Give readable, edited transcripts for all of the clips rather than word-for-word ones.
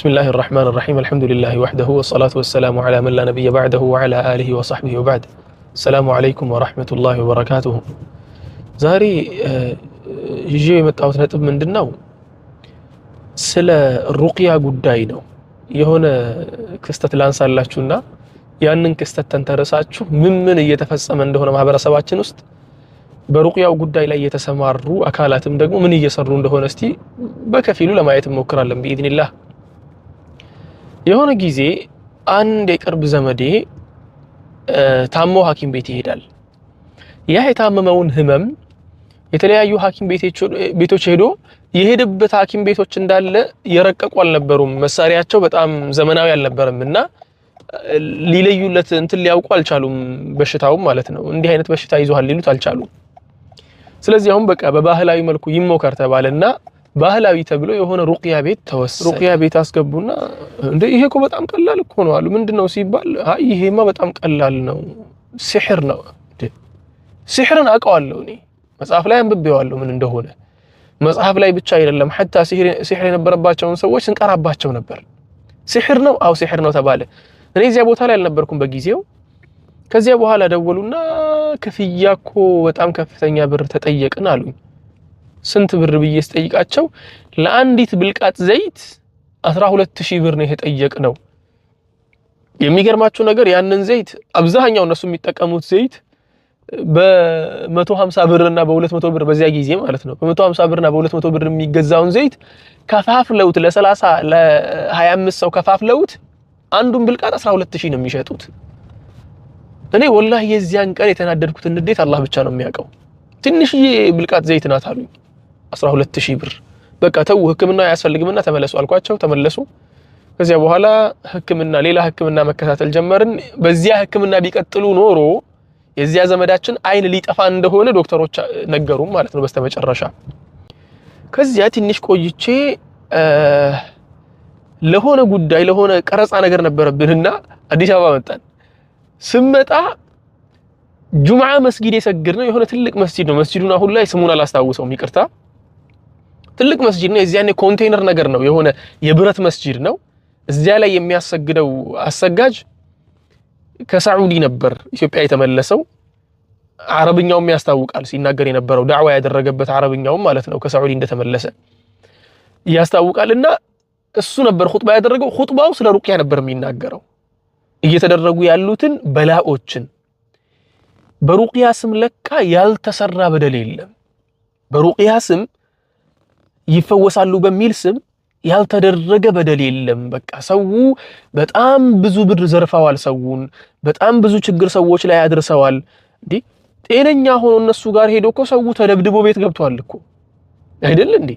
بسم الله الرحمن الرحيم الحمد لله وحده والصلاة والسلام على من لا نبي بعده وعلى آله وصحبه وبعد السلام عليكم ورحمة الله وبركاته زاري يجي متعوت نطب ምንድነው ስለ ሩቅያ ጉዳይ ነው የሆነ ክስተት ላንሳላችሁና ያንን ክስተት ተንተረሳችሁ ምን እየተፈጸመ እንደሆነ ማህበረሰባችን ውስጥ በሩቅያው ጉዳይ ላይ የተሰማሩ አካላትም ደግሞ ምን እየሰሩ እንደሆነ እስቲ በከፊሉ ለማየት እንሞክራለን በኢድኒላህ የሆነ ጊዜ አንድ የቅርብ ዘመዴ ታሞ ሐኪም ቤት ይሄዳል ያ የታመመውን ህመም የተለያዩ ሐኪም ቤቶች ሄዶ የሄደበት ሐኪም ቤቶች እንዳለ የረቀቁ አልነበሩም መሳሪያቸው በጣም ዘመናዊ አልነበረምና ሊለዩለት እንትን ሊያውቁ አልቻሉም በሽታው ማለት ነው እንዲህ አይነት በሽታ ይዟል ሊሉት አልቻሉም ስለዚህ አሁን በቃ በባህላዊ መልኩ ይሞከር ተባለና ባህላዊ ተብሎ የሆነ ሩቅያ ቤት ተወሰደ ሩቅያ ቤት አስገቡና እንደ ይሄ እኮ በጣም ቀላል እኮ ነው አሉ ምንድነው ሲባል አይ ይሄማ በጣም ቀላል ነው ሲህር ነው ሲህርን አውቀዋለሁ እኔ መጽሐፍ ላይ አንብቤዋለሁ ምን እንደሆነ መጽሐፍ ላይ ብቻ አይደለም hatta ሲህር የነበረባቸውን ሰዎች እንቀራባቸው ነበር ሲህር ነው አው ሲህር ነው ተባለ እኔ እዚያ ቦታ ላይ አልነበርኩም በጊዜው ከዚያ በኋላ ደወሉና ክፍያኮ በጣም ከፍተኛ ብር ተጠየቅን አሉኝ ስንት ብር ብዬ ስጠይቃቸው ለአንዲት ብልቃጥ ዘይት 12000 ብር ነው የተጠየቅነው የሚገርማችሁ ነገር ያንን ዘይት አብዛኛው እነሱ የሚጠቀሙት ዘይት በ150 ብር እና በ200 ብር በዚያ ጊዜ ማለት ነው በ150 ብር እና በ200 ብር የሚገዛውን ዘይት ከፋፍለውት ለ30 ለ25 ሰው ከፋፍለውት አንዱን ብልቃጥ 12000 ነው የሚሸጡት እኔ ወላሂ የዚያን ቀን የተናደድኩት እንዴት አላህ ብቻ ነው የሚያውቀው ትንሽዬ ብልቃጥ ዘይት ናት አሉኝ 12000 ብር በቃ ተው ህክምና ያስፈልግምና ተመለሱ አልኳቸው ተመለሱ ከዚያ በኋላ ህክምና ሌላ ህክምና መከታተል ጀመርን በዚያ ህክምና ቢቀጥሉ ኖሮ የዚያ ዘመዳችን አይን ሊጠፋ እንደሆነ ዶክተሮች ነገሩም ማለት ነው በስተመጨረሻ ከዚያ ትንሽ ቆይቼ ለሆነ ጉዳይ ለሆነ ቀረጻ ነገር ነበርብንና አዲስ አበባ መጣን ስመጣ ጁምዓ መስጊድ የሰግድ ነው የሆነ ትልቅ መስጊድ ነው መስጊዱን አሁን ላይ ስሙን አላስታውሰውም ይቅርታ ትልቅ መስጊድ ነው እዚያኔ ኮንቴነር ነገር ነው የሆነ የብረት መስጊድ ነው እዚያ ላይ የሚያሰግደው አሰጋጅ ከሳዑዲ ነበር ኢትዮጵያ የተመለሰው አረብኛውም ያስታውቃል ሲናገር የነበረው ዳዕዋ ያደረገበት አረብኛውም ማለት ነው ከሳዑዲ እንደተመለሰ ያስታውቃልና እሱ ነበር ኹጥባ ያደረገው ኹጥባው ስለ ሩቅያ ነበር የሚናገረው እየተደረጉ ያሉትን በላኦችን በሩቅያ ስም ለካ ያልተሰራ በደል የለም በሩቅያ ስም ይፈወሳሉ በሚል ስም ያልተደረገ በደል የለም በቃ ሰው በጣም ብዙ ብር ዘርፈዋል ሰውን በጣም ብዙ ችግር ሰዎች ላይ አድርሰዋል እንዴ ጤነኛ ሆኖ እነሱ ጋር ሄዶ እኮ ሰው ተደብድቦ ቤት ገብቷል እኮ አይደል እንዴ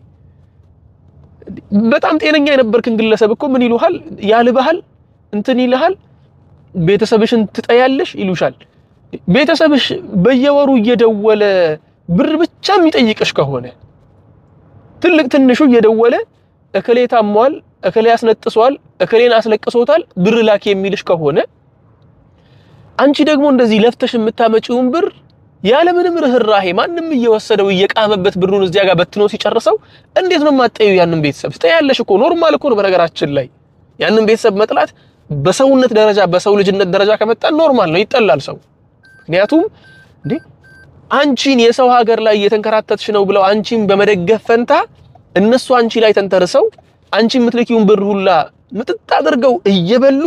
በጣም ጤነኛ የነበርክን ግለሰብ እኮ ምን ይሉሃል ያልበሃል እንትን ይልሃል ቤተሰብሽን ትጠያለሽ ይሉሻል ቤተሰብሽ በየወሩ እየደወለ ብር ብቻ የሚጠይቅሽ ከሆነ ትልቅ ትንሹ እየደወለ እከሌ ታሟል እከሌ ያስነጥሷል እከሌን አስለቅሶታል ብር ላኪ የሚልሽ ከሆነ አንቺ ደግሞ እንደዚህ ለፍተሽ የምታመጪውን ብር ያለ ምንም ርህራሄ ማንንም እየወሰደው እየቃመበት ብሩን እዚያ ጋር በትኖ ሲጨርሰው እንዴት ነው ማጠዩ ያንን ቤተሰብ ትጠያለሽ እኮ ኖርማል እኮ ነው በነገራችን ላይ ያንን ቤተሰብ መጥላት በሰውነት ደረጃ በሰው ልጅነት ደረጃ ከመጣ ኖርማል ነው ይጠላል ሰው ምክንያቱም እንዴ አንቺን የሰው ሀገር ላይ እየተንከራተትሽ ነው ብለው አንቺን በመደገፍ ፈንታ እነሱ አንቺ ላይ ተንተርሰው አንቺ የምትልኪውን ብር ሁላ ምጥጥ አድርገው እየበሉ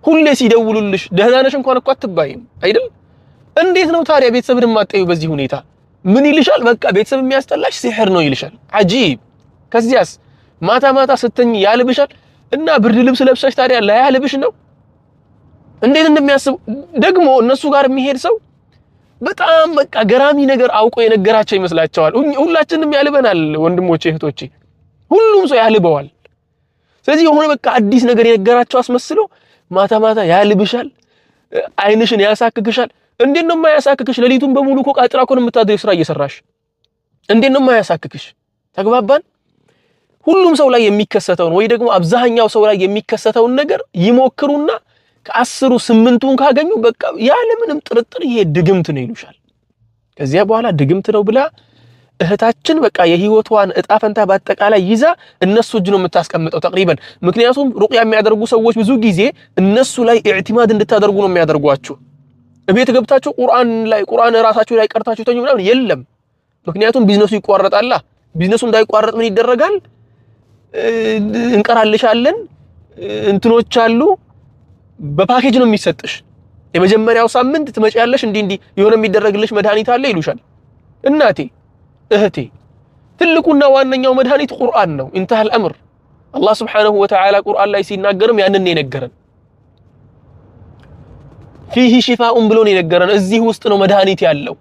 ሁሌ ሲደውሉልሽ ደህና ነሽ እንኳን እኮ አትባይም አይደል እንዴት ነው ታዲያ ቤተሰብን ማጠዩ በዚህ ሁኔታ ምን ይልሻል በቃ ቤተሰብ የሚያስጠላሽ ሲህር ነው ይልሻል አጂብ ከዚያስ ማታ ስትኝ ያልብሻል እና ብርድ ልብስ ለብሰሽ ታዲያ ላያልብሽ ነው እንዴት እንደሚያስቡ ደግሞ እነሱ ጋር የሚሄድ ሰው በጣም በቃ ገራሚ ነገር አውቆ የነገራቸው ይመስላቸዋል ሁላችንም ያልበናል ወንድሞቼ እህቶቼ ሁሉም ሰው ያልበዋል ስለዚህ የሆነ በቃ አዲስ ነገር የነገራቸው አስመስሎ ማታ ያልብሻል አይንሽን ያሳክክሻል እንዴት ነው የማያሳክክሽ ለሊቱን በሙሉ እኮ ቃጥራ እኮ ነው የምታድሪው ስራ እየሰራሽ እንዴት ነው የማያሳክክሽ ተግባባን ሁሉም ሰው ላይ የሚከሰተውን ወይ ደግሞ አብዛኛው ሰው ላይ የሚከሰተውን ነገር ይሞክሩና ከ10 8ቱን ካገኙ በቃ ያለ ምንም ጥርጥር ይሄ ድግምት ነው ይሉሻል ከዚያ በኋላ ድግምት ነው ብላ እህታችን በቃ የህይወቷን እጣ ፈንታ በአጠቃላይ ይዛ እነሱ እጅ ነው የምታስቀምጠው ተቅሪበን። ምክንያቱም ሩቅያ የሚያደርጉ ሰዎች ብዙ ጊዜ እነሱ ላይ ኢዕቲማድ እንድታደርጉ ነው የሚያደርጓችሁ። እቤት ገብታችሁ ቁርአን ራሳችሁ ላይ ቀርታችሁ ተኙ ምናምን የለም። ምክንያቱም ቢዝነሱ ይቋረጣል። ቢዝነሱ እንዳይቋረጥ ምን ይደረጋል? እንቀራልሻለን እንትኖች አሉ፣ በፓኬጅ ነው የሚሰጥሽ። የመጀመሪያው ሳምንት ትመጪያለሽ፣ እንዲህ የሆነ የሚደረግልሽ መድኃኒት አለ ይሉሻል። እናቴ እህቴ ትልቁና ዋነኛው መድኃኒት ቁርአን ነው። ኢንተሃል አምር። አላህ ስብሓነሁ ወተዓላ ቁርአን ላይ ሲናገርም ያንን የነገረን ፊሂ ሽፋኡን ብሎ ነው የነገረን። እዚህ ውስጥ ነው መድኃኒት ያለው።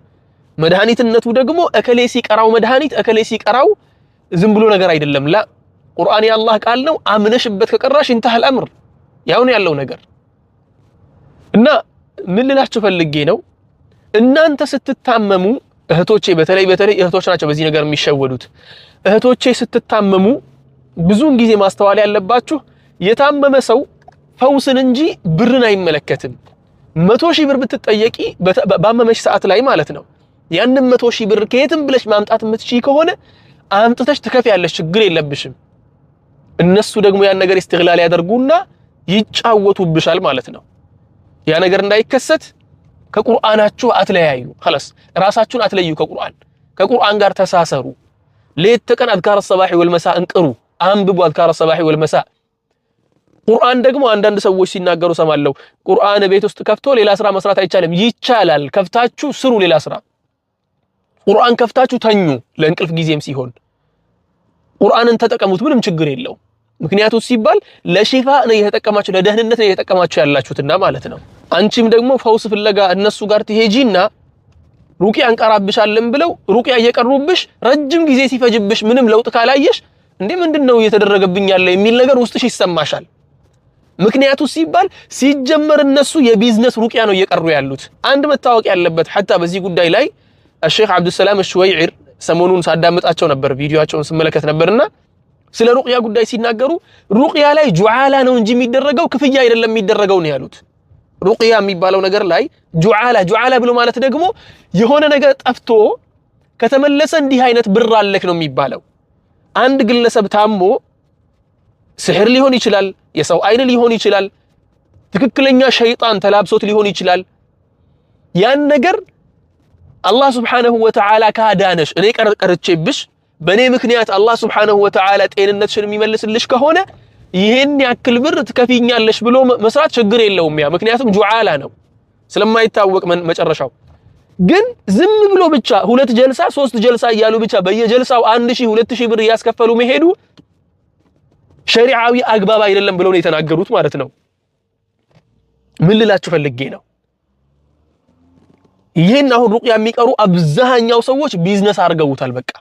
መድኃኒትነቱ ደግሞ እከሌ ሲቀራው መድኃኒት እከሌ ሲቀራው ዝም ብሎ ነገር አይደለም። ላ ቁርአን የአላህ ቃል ነው። አምነሽበት ከቀራሽ ኢንተሃል አምር፣ ያው ነው ያለው ነገር። እና ምን ልላችሁ ፈልጌ ነው፣ እናንተ ስትታመሙ እህቶቼ፣ በተለይ እህቶች ናቸው በዚህ ነገር የሚሸወዱት። እህቶቼ ስትታመሙ ብዙውን ጊዜ ማስተዋል ያለባችሁ የታመመ ሰው ፈውስን እንጂ ብርን አይመለከትም። 100 ሺህ ብር ብትጠየቂ ባመመሽ ሰዓት ላይ ማለት ነው፣ ያንን 100 ሺህ ብር ከየትም ብለሽ ማምጣት የምትችይ ከሆነ አምጥተሽ ትከፍያለሽ፣ ችግር የለብሽም። እነሱ ደግሞ ያን ነገር ኢስቲግላል ያደርጉና ይጫወቱብሻል ማለት ነው። ያ ነገር እንዳይከሰት ከቁርአናችሁ አትለያዩ። خلاص ራሳችሁን አትለዩ ከቁርአን ጋር ተሳሰሩ። ሌት ተቀን አዝካረ ሰባሂ ወልመሳ እንቅሩ፣ አንብቡ አዝካረ ሰባሂ ወልመሳ። ቁርአን ደግሞ አንዳንድ ሰዎች ሲናገሩ ሰማለው፣ ቁርአን ቤት ውስጥ ከፍቶ ሌላ ስራ መስራት አይቻልም። ይቻላል። ከፍታችሁ ስሩ ሌላ ስራ። ቁርአን ከፍታችሁ ተኙ፣ ለእንቅልፍ ጊዜም ሲሆን ቁርአንን ተጠቀሙት፣ ምንም ችግር የለው። ምክንያቱም ሲባል ለሺፋ ነው የተጠቀማችሁ፣ ለደህንነት ነው የተጠቀማችሁ ያላችሁትና ማለት ነው። አንቺም ደግሞ ፈውስ ፍለጋ እነሱ ጋር ትሄጂና ሩቂያ እንቀራብሻለን ብለው ሩቂያ እየቀሩብሽ ረጅም ጊዜ ሲፈጅብሽ ምንም ለውጥ ካላየሽ እንዴ ምንድነው እየተደረገብኝ ያለ የሚል ነገር ውስጥሽ ይሰማሻል። ምክንያቱም ሲባል ሲጀመር እነሱ የቢዝነስ ሩቂያ ነው እየቀሩ ያሉት። አንድ መታወቅ ያለበት ሐታ በዚህ ጉዳይ ላይ الشيخ عبد السلام الشويعر ሰሞኑን ሳዳምጣቸው ነበር፣ ቪዲዮአቸውን ስመለከት ነበርና ስለ ሩቂያ ጉዳይ ሲናገሩ ሩቂያ ላይ ጁዓላ ነው እንጂ የሚደረገው ክፍያ አይደለም የሚደረገው ነው ያሉት። ሩቂያ የሚባለው ነገር ላይ ጁዓላ ብሎ ማለት ደግሞ የሆነ ነገር ጠፍቶ ከተመለሰ እንዲህ አይነት ብር አለክ ነው የሚባለው። አንድ ግለሰብ ታሞ ስህር ሊሆን ይችላል፣ የሰው አይን ሊሆን ይችላል፣ ትክክለኛ ሸይጣን ተላብሶት ሊሆን ይችላል። ያን ነገር አላህ Subhanahu Wa Ta'ala ካዳነሽ እኔ ቀርቼብሽ በኔ ምክንያት አላህ Subhanahu Wa Ta'ala ጤንነትሽን የሚመልስልሽ ከሆነ ይሄን ያክል ብር ትከፊኛለሽ ብሎ መስራት ችግር የለውም። ያ ምክንያቱም ጁዓላ ነው ስለማይታወቅ መጨረሻው። ግን ዝም ብሎ ብቻ 2 ጀልሳ 3 ጀልሳ እያሉ ብቻ በየጀልሳው 1000 2000 ብር ያስከፈሉ መሄዱ ሸሪዓዊ አግባብ አይደለም ብለው ነው የተናገሩት ማለት ነው። ምን ልላችሁ ፈልጌ ነው፣ ይሄን አሁን ሩቅያ የሚቀሩ አብዛኛው ሰዎች ቢዝነስ አድርገውታል። በቃ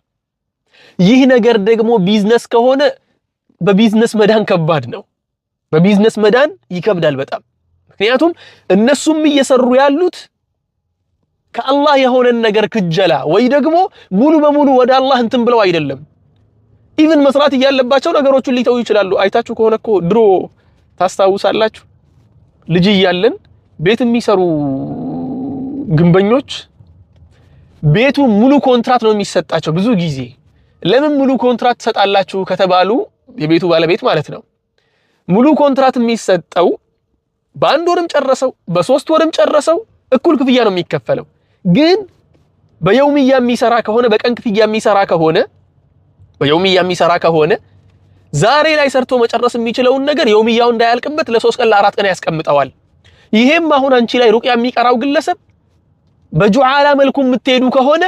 ይህ ነገር ደግሞ ቢዝነስ ከሆነ በቢዝነስ መዳን ከባድ ነው። በቢዝነስ መዳን ይከብዳል በጣም። ምክንያቱም እነሱም እየሰሩ ያሉት ከአላህ የሆነን ነገር ክጀላ ወይ ደግሞ ሙሉ በሙሉ ወደ አላህ እንትን ብለው አይደለም። ኢቭን መስራት ያለባቸው ነገሮችን ሊተው ይችላሉ። አይታችሁ ከሆነ እኮ ድሮ ታስታውሳላችሁ፣ ልጅ እያለን ቤት የሚሰሩ ግንበኞች ቤቱ ሙሉ ኮንትራት ነው የሚሰጣቸው ብዙ ጊዜ። ለምን ሙሉ ኮንትራት ተሰጣላችሁ ከተባሉ የቤቱ ባለቤት ማለት ነው፣ ሙሉ ኮንትራት የሚሰጠው በአንድ ወርም ጨረሰው በ3 ወርም ጨረሰው እኩል ክፍያ ነው የሚከፈለው። ግን በየውምያ የሚሰራ ከሆነ በቀን ክፍያ የሚሰራ ከሆነ በየውምያ የሚሰራ ከሆነ ዛሬ ላይ ሰርቶ መጨረስ የሚችለውን ነገር የውምያው እንዳያልቅበት ለ3 ቀን ለ4 ቀን ያስቀምጠዋል። ይሄም አሁን አንቺ ላይ ሩቅያ የሚቀራው ግለሰብ በጁዓላ መልኩ የምትሄዱ ከሆነ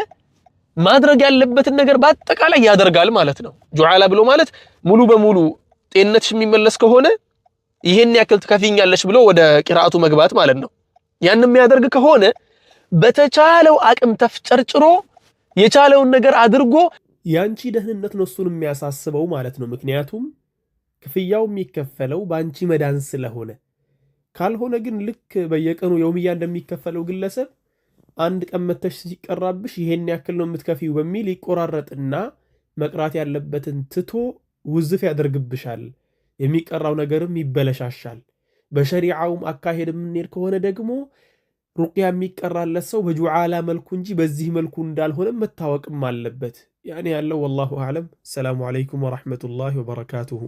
ማድረግ ያለበትን ነገር በአጠቃላይ ያደርጋል ማለት ነው። ጁዓላ ብሎ ማለት ሙሉ በሙሉ ጤንነትሽ የሚመለስ ከሆነ ይሄን ያክል ትከፊኛለሽ ብሎ ወደ ቂራአቱ መግባት ማለት ነው። ያን የሚያደርግ ከሆነ በተቻለው አቅም ተፍጨርጭሮ የቻለውን ነገር አድርጎ ያንቺ ደህንነት ነው እሱን የሚያሳስበው ማለት ነው። ምክንያቱም ክፍያው የሚከፈለው ባንቺ መዳን ስለሆነ። ካልሆነ ግን ልክ በየቀኑ የውምያ እንደሚከፈለው ግለሰብ አንድ ቀን መተሽ ሲቀራብሽ ይሄን ያክል ነው የምትከፊው በሚል ይቆራረጥና መቅራት ያለበትን ትቶ ውዝፍ ያደርግብሻል። የሚቀራው ነገርም ይበለሻሻል። በሸሪዓውም አካሄድ የምንሄድ ከሆነ ደግሞ ሩቅያ የሚቀራለት ሰው በጁዓላ መልኩ እንጂ በዚህ መልኩ እንዳልሆነ መታወቅም አለበት። ያኔ ያለው ወላሁ አዕለም። ሰላሙ አለይኩም ወራህመቱላሂ ወበረካቱሁ።